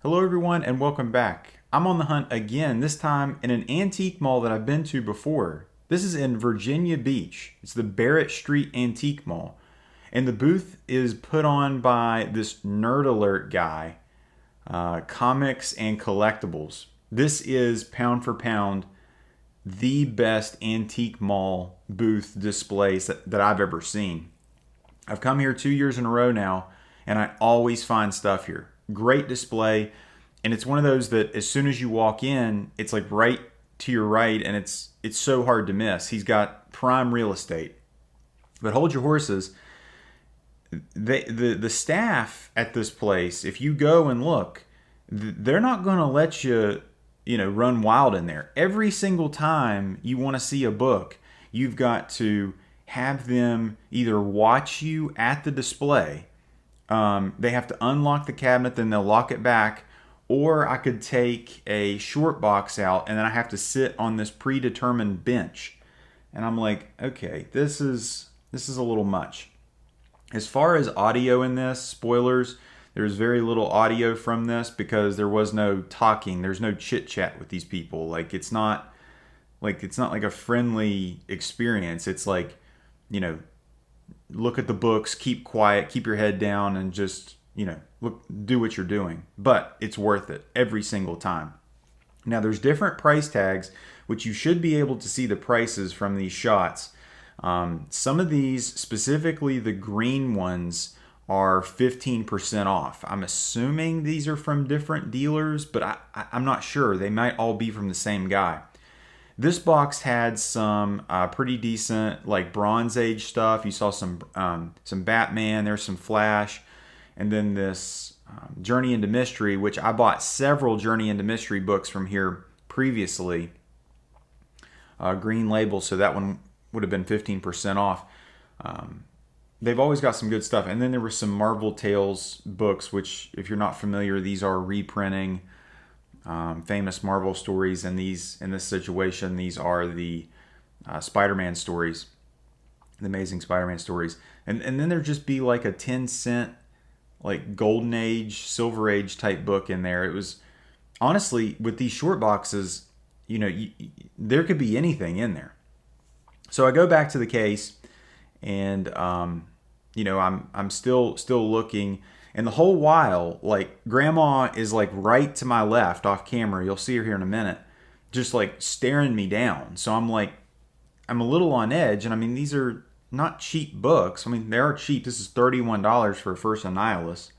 Hello everyone and welcome back. I'm on the hunt again, this time in an antique mall that I've been to before. This is in Virginia Beach. It's the Barrett Street Antique Mall. And the booth is put on by this Nerd Alert guy, comics and collectibles. This is pound for pound the best antique mall booth displays that I've ever seen. I've come here 2 years in a row now, and I always find stuff here. Great display, and it's one of those that as soon as you walk in, it's like right to your right, and it's so hard to miss. He's got prime real estate. But hold your horses. The staff at this place, if you go and look, they're not going to let you run wild in there. Every single time you want to see a book, you've got to have them either watch you at the display. They have to unlock the cabinet, then they'll lock it back. Or I could take a short box out and then I have to sit on this predetermined bench. And I'm like, okay, this is a little much. As far as audio in this, spoilers, there's very little audio from this because there was no talking. There's no chit chat with these people. It's not like a friendly experience. It's like, look at the books, keep quiet, keep your head down, and just, do what you're doing. But it's worth it every single time. Now, there's different price tags, which you should be able to see the prices from these shots. Some of these, specifically the green ones, are 15% off. I'm assuming these are from different dealers, but I'm not sure. They might all be from the same guy. This box had some pretty decent like Bronze Age stuff. You saw some Batman. There's some Flash, and then this Journey into Mystery, which I bought several Journey into Mystery books from here previously. Green label, so that one would have been 15% off. They've always got some good stuff. And then there were some Marvel Tales books, which, if you're not familiar, these are reprinting famous Marvel stories. And in this situation, these are the Spider-Man stories, the Amazing Spider-Man stories. And then there'd just be like a 10-cent, like Golden Age, Silver Age type book in there. It was, honestly, with these short boxes, there could be anything in there. So I go back to the case, and I'm still looking, and the whole while, like, Grandma is like right to my left off camera. You'll see her here in a minute, just like staring me down. So I'm like, I'm a little on edge, and I mean, these are not cheap books. I mean, they are cheap. This is $31 for First Annihilus.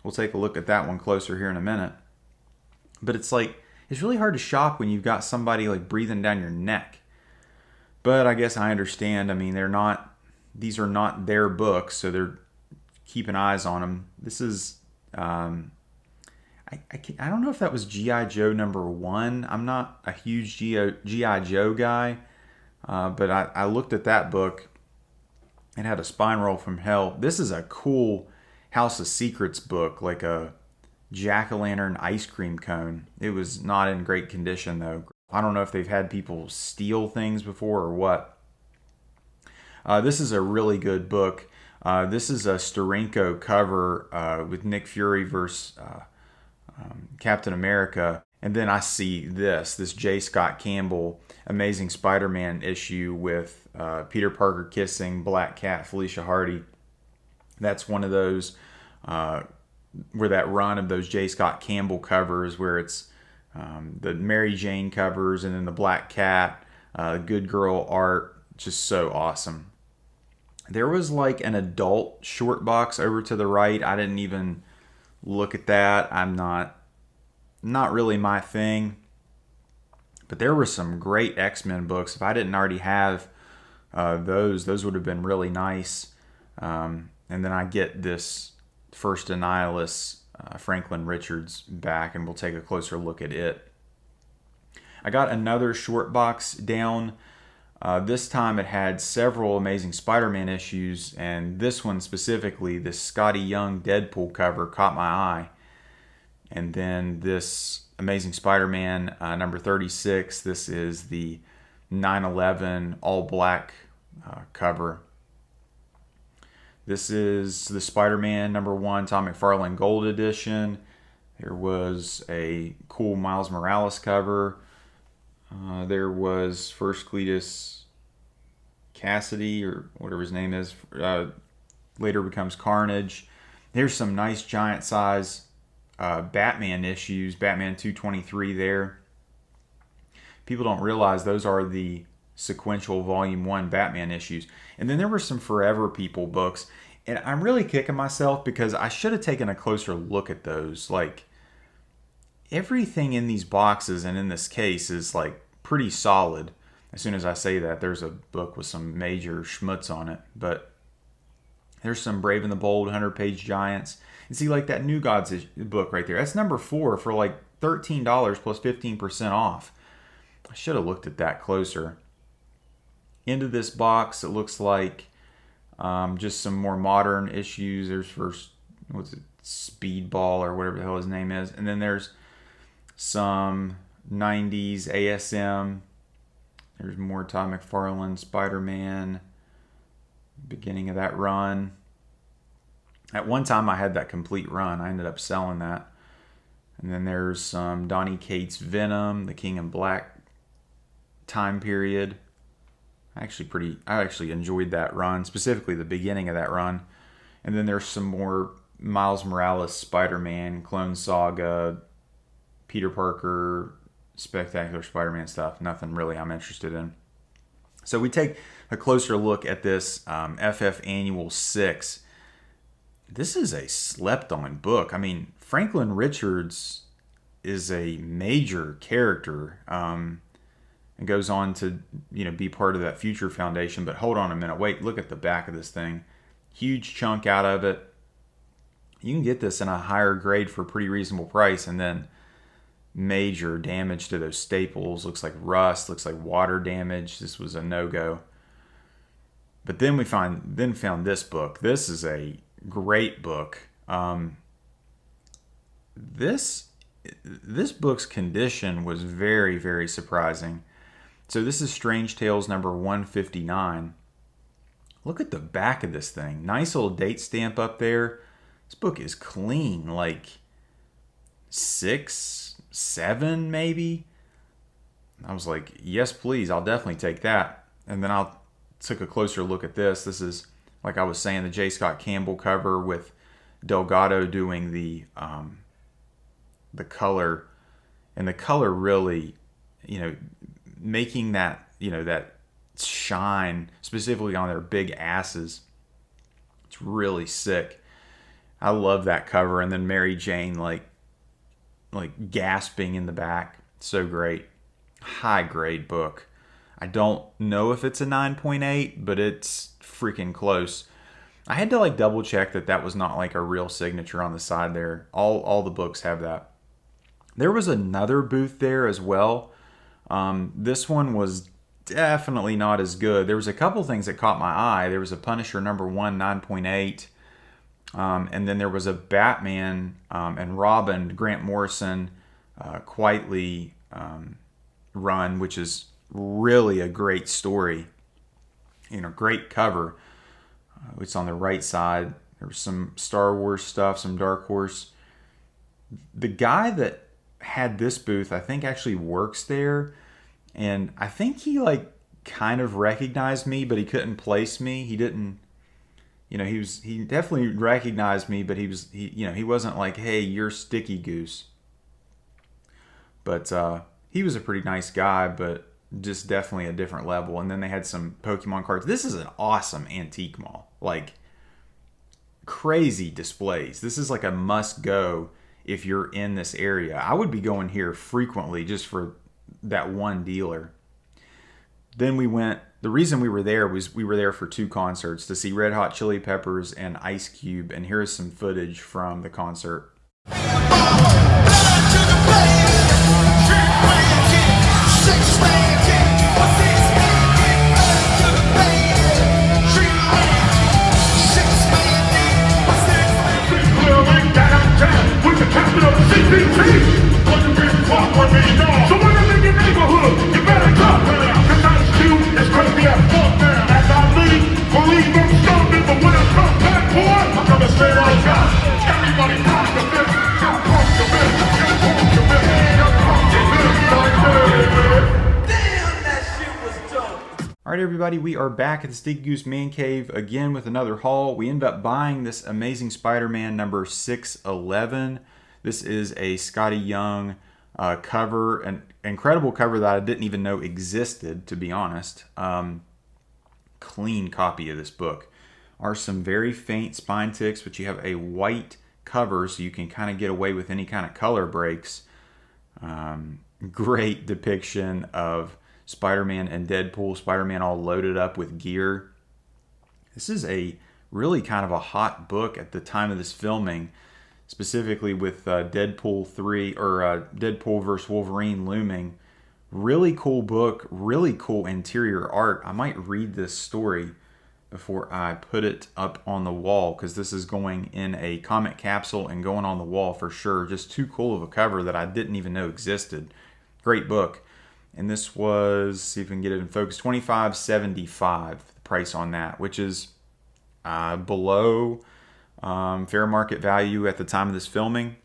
We'll take a look at that one closer here in a minute. But it's like, it's really hard to shop when you've got somebody like breathing down your neck. But I guess I understand. I mean, these are not their books, so they're keeping eyes on them. This is, I don't know if that was G.I. Joe #1. I'm not a huge G.I. Joe guy, but I looked at that book. It had a spine roll from hell. This is a cool House of Secrets book, like a jack-o'-lantern ice cream cone. It was not in great condition, though. I don't know if they've had people steal things before or what. This is a really good book. This is a Steranko cover with Nick Fury versus Captain America. And then I see this J. Scott Campbell Amazing Spider-Man issue with Peter Parker kissing Black Cat Felicia Hardy. That's one of those where that run of those J. Scott Campbell covers where it's the Mary Jane covers and then the Black Cat, Good Girl art, just so awesome. There was like an adult short box over to the right. I didn't even look at that. I'm not really my thing. But there were some great X-Men books. If I didn't already have those would have been really nice. And then I get this First Annihilus Franklin Richards back, and we'll take a closer look at it. I got another short box down. This time it had several Amazing Spider-Man issues, and this one specifically, this Scotty Young Deadpool cover, caught my eye. And then this Amazing Spider-Man number 36, this is the 9/11 all-black cover. This is the Spider-Man #1 Tom McFarlane Gold Edition. There was a cool Miles Morales cover. There was First Cletus Cassidy, or whatever his name is, later becomes Carnage. There's some nice giant size Batman issues, Batman 223 there. People don't realize those are the sequential Volume 1 Batman issues. And then there were some Forever People books. And I'm really kicking myself because I should have taken a closer look at those. Like, everything in these boxes and in this case is like pretty solid. As soon as I say that, there's a book with some major schmutz on it. But there's some Brave and the Bold 100-page giants. And see, like that New Gods book right there, that's number 4 for like $13 plus 15% off. I should have looked at that closer. Into this box, it looks like just some more modern issues. There's first, what's it, Speedball or whatever the hell his name is. And then there's some 90s ASM. There's more Todd McFarlane, Spider-Man, beginning of that run. At one time, I had that complete run. I ended up selling that. And then there's some Donny Cates Venom, the King in Black time period. I actually enjoyed that run, specifically the beginning of that run. And then there's some more Miles Morales, Spider-Man, Clone Saga, Peter Parker, Spectacular Spider-Man stuff. Nothing really I'm interested in. So we take a closer look at this FF Annual 6. This is a slept-on book. I mean, Franklin Richards is a major character. And goes on to, be part of that Future Foundation. But hold on a minute. Wait, look at the back of this thing. Huge chunk out of it. You can get this in a higher grade for a pretty reasonable price. And then major damage to those staples. Looks like rust. Looks like water damage. This was a no-go. But then we found this book. This is a great book. This book's condition was very, very surprising. So this is Strange Tales number 159. Look at the back of this thing. Nice little date stamp up there. This book is clean, like 6, 7 maybe. I was like, yes, please. I'll definitely take that. And then I took a closer look at this. This is, like I was saying, the J. Scott Campbell cover with Delgado doing the color. And the color really, making that, that shine specifically on their big asses. It's really sick. I love that cover. And then Mary Jane like gasping in the back. So great. High grade book. I don't know if it's a 9.8, but it's freaking close. I had to double check that was not like a real signature on the side there. All the books have that. There was another booth there as well. This one was definitely not as good. There was a couple things that caught my eye. There was a Punisher number 1, 9.8. And then there was a Batman and Robin, Grant Morrison, Quietly run, which is really a great story. Great cover. It's on the right side. There was some Star Wars stuff, some Dark Horse. The guy that had this booth, I think, actually works there, and I think he kind of recognized me, but he couldn't place me. He didn't, he definitely recognized me, but he wasn't like, hey, you're Sticky Goose. But he was a pretty nice guy, but just definitely a different level. And then they had some Pokemon cards. This is an awesome antique mall, crazy displays. This is a must go if you're in this area. I would be going here frequently just for that one dealer. Then the reason we were there was we were there for 2 concerts, to see Red Hot Chili Peppers and Ice Cube, and here is some footage from the concert. Everybody pop the fifth, pump the fifth. everybody, we are back at the Sticky Goose Man Cave again with another haul. We ended up buying this Amazing Spider-Man number 611. This is a Scotty Young cover, an incredible cover that I didn't even know existed, to be honest. Clean copy of this book. Are some very faint spine ticks, but you have a white cover so you can kind of get away with any kind of color breaks. Great depiction of Spider-Man and Deadpool. Spider-Man all loaded up with gear. This is a really kind of a hot book at the time of this filming, specifically with Deadpool 3 or Deadpool vs. Wolverine looming. Really cool book, really cool interior art. I might read this story before I put it up on the wall, because this is going in a comic capsule and going on the wall for sure. Just too cool of a cover that I didn't even know existed. Great book. And this was, see if we can get it in focus, $25.75, the price on that, which is below fair market value at the time of this filming.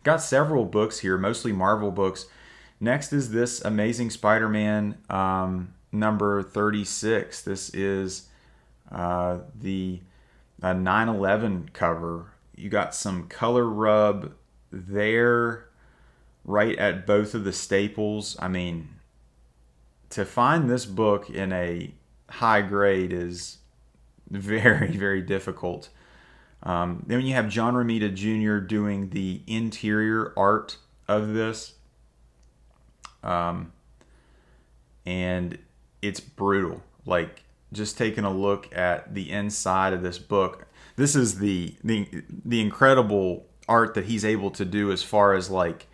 Got several books here, mostly Marvel books. Next is this Amazing Spider-Man number 36. This is the 9/11 cover. You got some color rub there, right at both of the staples. I mean, to find this book in a high grade is very, very difficult. Then you have John Romita Jr. doing the interior art of this. And it's brutal. Like, just taking a look at the inside of this book. This is the incredible art that he's able to do as far as like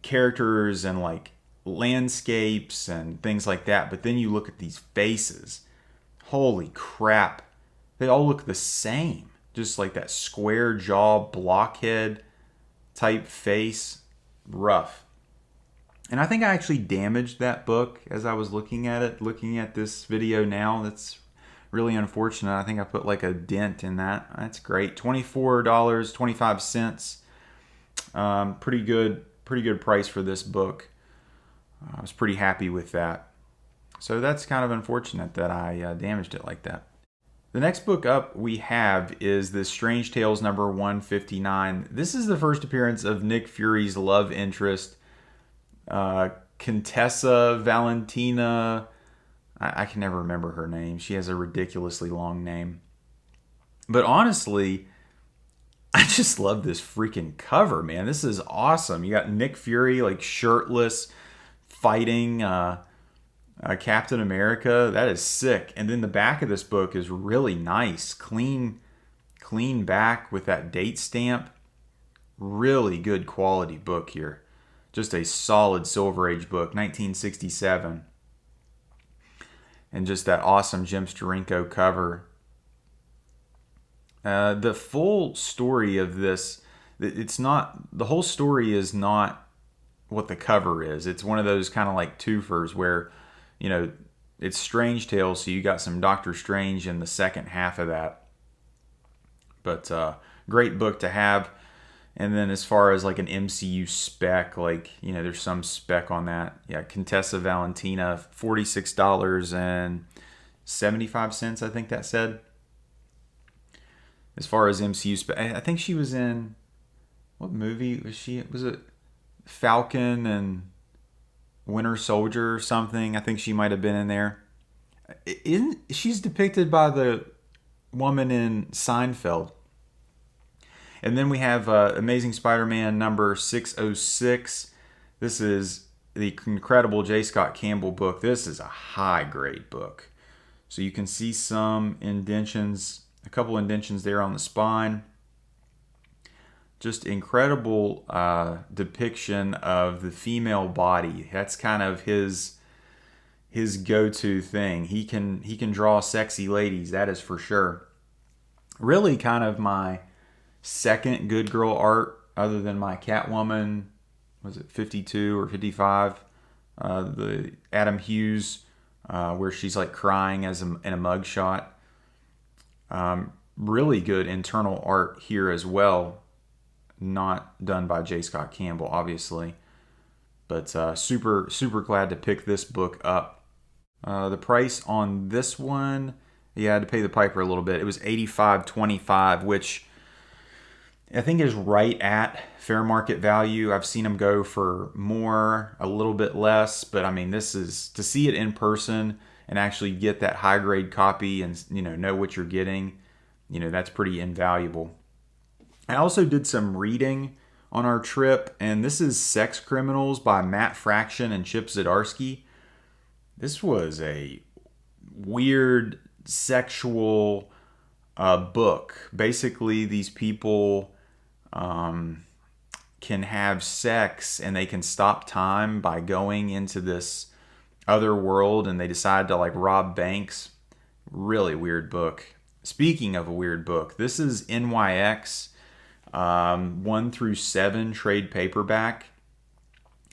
characters and like landscapes and things like that. But then you look at these faces. Holy crap. They all look the same. Just like that square jaw, blockhead type face. Rough. And I think I actually damaged that book as I was looking at it, looking at this video now. That's really unfortunate. I think I put like a dent in that. That's great. $24.25. Pretty good price for this book. I was pretty happy with that. So that's kind of unfortunate that I damaged it like that. The next book up we have is this Strange Tales number 159. This is the first appearance of Nick Fury's love interest, Contessa Valentina. I can never remember her name. She has a ridiculously long name. But honestly, I just love this freaking cover, man. This is awesome. You got Nick Fury like shirtless fighting Captain America. That is sick. And then the back of this book is really nice. Clean back with that date stamp. Really good quality book here. Just a solid Silver Age book, 1967. And just that awesome Jim Steranko cover. The full story of this, it's not, the whole story is not what the cover is. It's one of those kind of like twofers where, you know, it's Strange Tales, so you got some Doctor Strange in the second half of that. But great book to have. And then as far as like an MCU spec, like, you know, there's some spec on that. Yeah, Contessa Valentina, $46.75, I think that said. As far as MCU spec, I think she was in, what movie was she? Was it Falcon and Winter Soldier or something? I think she might have been in there. She's depicted by the woman in Seinfeld. And then we have Amazing Spider-Man number 606. This is the incredible J. Scott Campbell book. This is a high-grade book. So you can see some indentions, a couple indentions there on the spine. Just incredible depiction of the female body. That's kind of his go-to thing. He can draw sexy ladies, that is for sure. Really kind of my second good girl art, other than my Catwoman, was it 52 or 55? The Adam Hughes, where she's like crying in a mugshot. Really good internal art here as well. Not done by J. Scott Campbell, obviously. But super glad to pick this book up. The price on this one, yeah, I had to pay the piper a little bit. It was $85.25, which I think is right at fair market value. I've seen them go for more, a little bit less, but I mean, this is to see it in person and actually get that high grade copy and know what you're getting. That's pretty invaluable. I also did some reading on our trip, and this is Sex Criminals by Matt Fraction and Chip Zdarsky. This was a weird sexual book. Basically, these people can have sex and they can stop time by going into this other world, and they decide to like rob banks. Really weird book. Speaking of a weird book, this is NYX 1 through 7 trade paperback.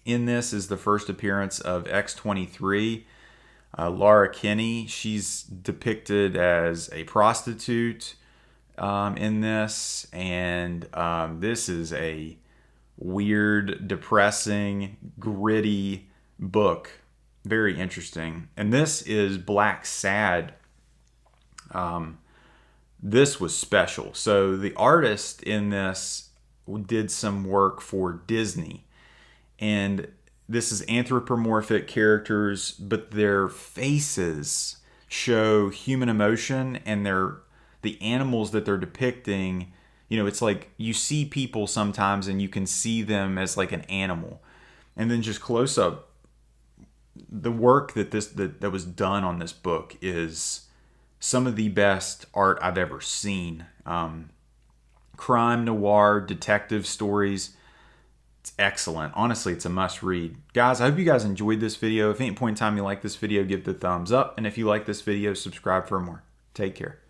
In this is the first appearance of X-23. Laura Kinney, she's depicted as a prostitute in this, and this is a weird, depressing, gritty book. Very interesting. And this is Black Sad. This was special. So the artist in this did some work for Disney, and this is anthropomorphic characters, but their faces show human emotion, and the animals that they're depicting, it's like you see people sometimes and you can see them as like an animal. And then just close up, the work that was done on this book is some of the best art I've ever seen. Crime noir detective stories. It's excellent. Honestly, it's a must read. Guys, I hope you guys enjoyed this video. If at any point in time you like this video, give it a thumbs up. And if you like this video, subscribe for more. Take care.